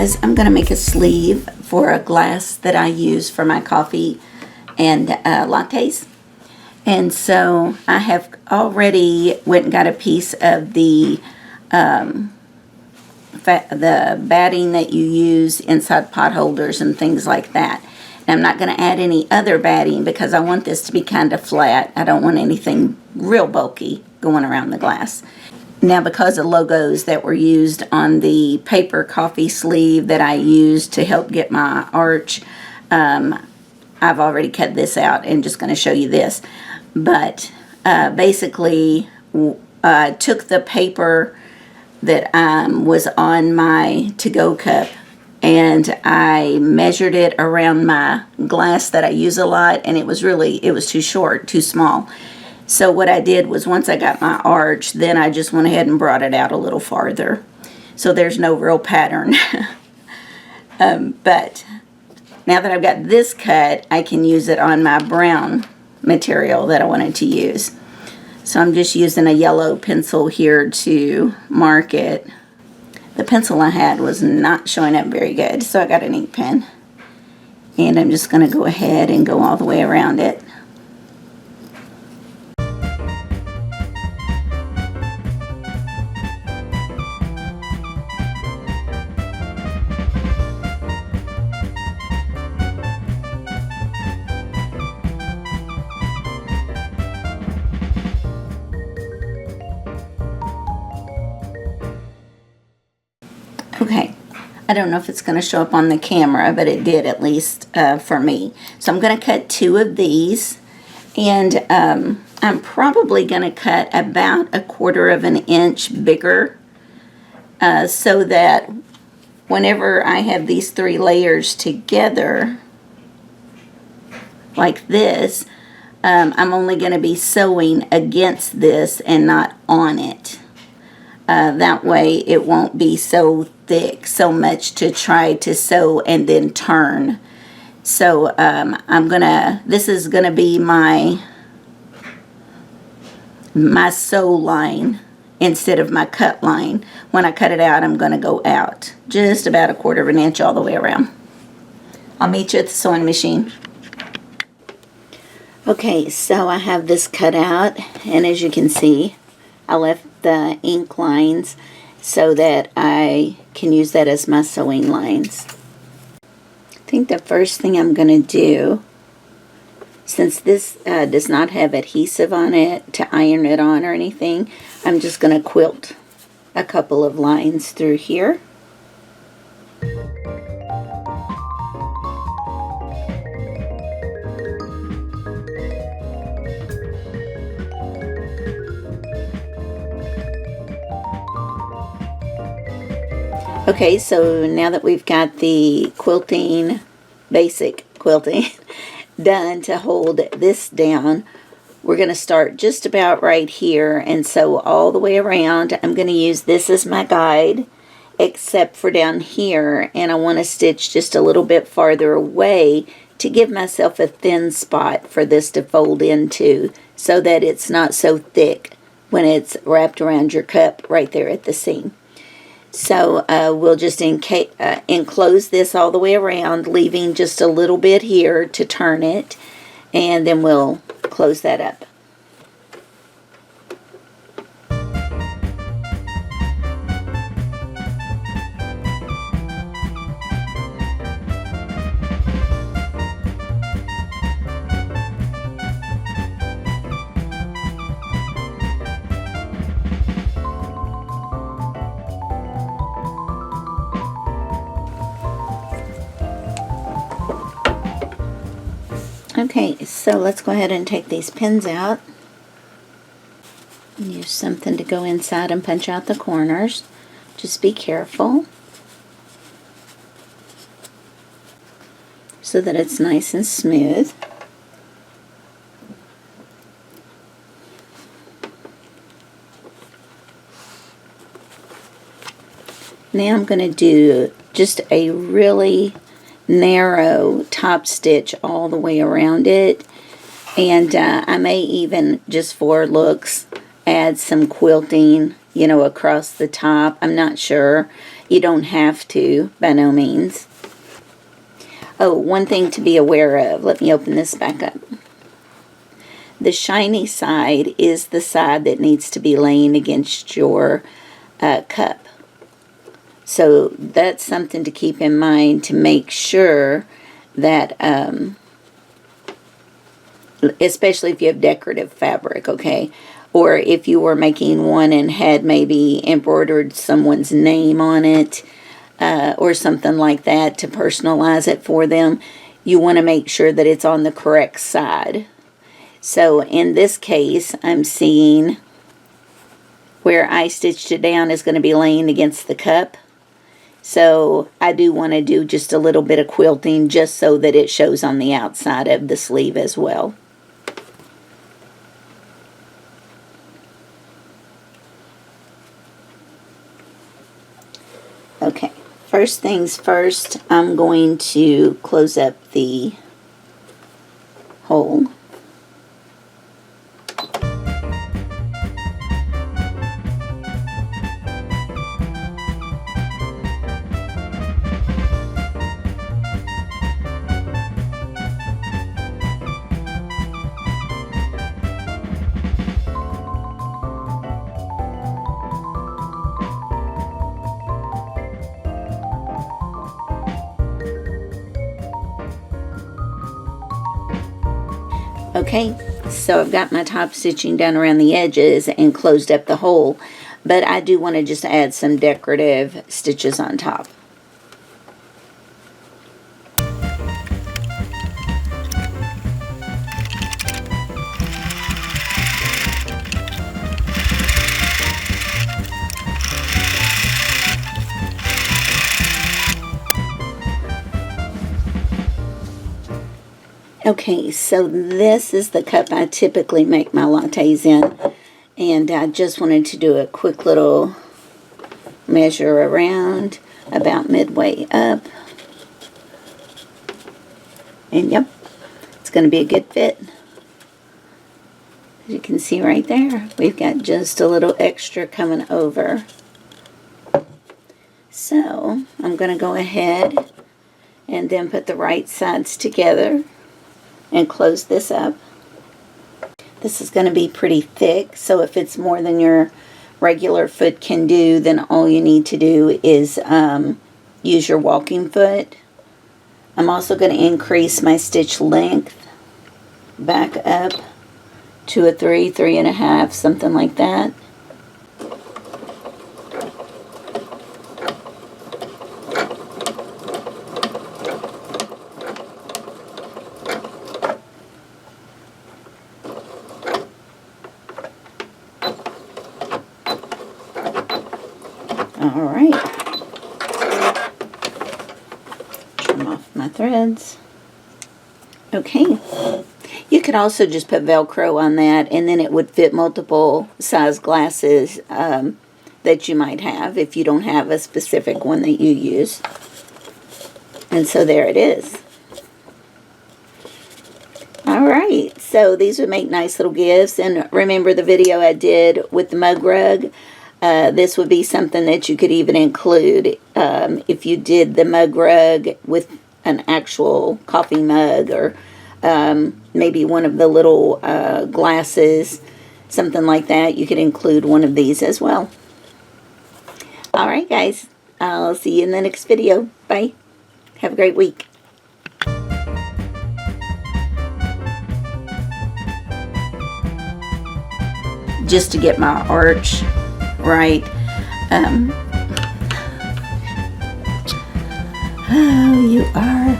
guys, I'm going to make a sleeve for a glass that I use for my coffee and lattes. And so I have already went and got a piece of the batting that you use inside pot holders and things like that. And I'm not going to add any other batting because I want this to be kind of flat. I don't want anything real bulky going around the glass. Now, because of logos that were used on the paper coffee sleeve that I used to help get my arch, I've already cut this out and just going to show you this. But basically, took the paper that was on my to-go cup and I measured it around my glass that I use a lot, and it was too short, too small. So what I did was, once I got my arch, then I just went ahead and brought it out a little farther. So there's no real pattern. But now that I've got this cut, I can use it on my brown material that I wanted to use. So I'm just using a yellow pencil here to mark it. The pencil I had was not showing up very good, so I got an ink pen. And I'm just going to go ahead and go all the way around it. Okay, I don't know if it's going to show up on the camera, but it did, at least for me. So I'm going to cut 2 of these, and I'm probably going to cut about 1/4 of an inch bigger so that whenever I have these 3 layers together like this, I'm only going to be sewing against this and not on it. That way it won't be so thick, so much to try to sew and then turn. So this is gonna be my sew line instead of my cut line. When I cut it out, I'm gonna go out just about 1/4 of an inch all the way around. I'll meet you at the sewing machine. Okay, so I have this cut out, and as you can see, I left the ink lines so that I can use that as my sewing lines. I think the first thing I'm going to do, since this does not have adhesive on it to iron it on or anything, I'm just going to quilt a couple of lines through here. Okay, so now that we've got the quilting, basic quilting, done to hold this down, we're going to start just about right here and sew all the way around. I'm going to use this as my guide, except for down here, and I want to stitch just a little bit farther away to give myself a thin spot for this to fold into so that it's not so thick when it's wrapped around your cup right there at the seam. So we'll just enclose this all the way around, leaving just a little bit here to turn it, and then we'll close that up. Okay, so let's go ahead and take these pins out. Use something to go inside and punch out the corners. Just be careful so that it's nice and smooth. Now I'm going to do just a really narrow top stitch all the way around it, and I may even, just for looks, add some quilting, across the top. I'm not sure. You don't have to, by no means. Oh, one thing to be aware of. Let me open this back up. The shiny side is the side that needs to be laying against your cup. So that's something to keep in mind to make sure that, especially if you have decorative fabric, okay? Or if you were making one and had maybe embroidered someone's name on it, or something like that to personalize it for them, you want to make sure that it's on the correct side. So in this case, I'm seeing where I stitched it down is going to be laying against the cup. So I do want to do just a little bit of quilting just so that it shows on the outside of the sleeve as well. Okay, first things first, I'm going to close up the hole. Okay, so I've got my top stitching down around the edges and closed up the hole, but I do want to just add some decorative stitches on top. Okay, so this is the cup I typically make my lattes in, and I just wanted to do a quick little measure around about midway up. And yep, it's going to be a good fit. As you can see right there, we've got just a little extra coming over. So I'm going to go ahead and then put the right sides together and close this up. This is going to be pretty thick, so if it's more than your regular foot can do, then all you need to do is use your walking foot. I'm also going to increase my stitch length back up to a 3, 3.5, something like that. All right, trim off my threads. Okay, you could also just put Velcro on that, and then it would fit multiple size glasses that you might have if you don't have a specific one that you use. And so there it is. All right, so these would make nice little gifts. And remember the video I did with the mug rug? This would be something that you could even include if you did the mug rug with an actual coffee mug, or maybe one of the little glasses, something like that. You could include one of these as well. All right, guys. I'll see you in the next video. Bye. Have a great week. Just to get my arch right. Oh, you are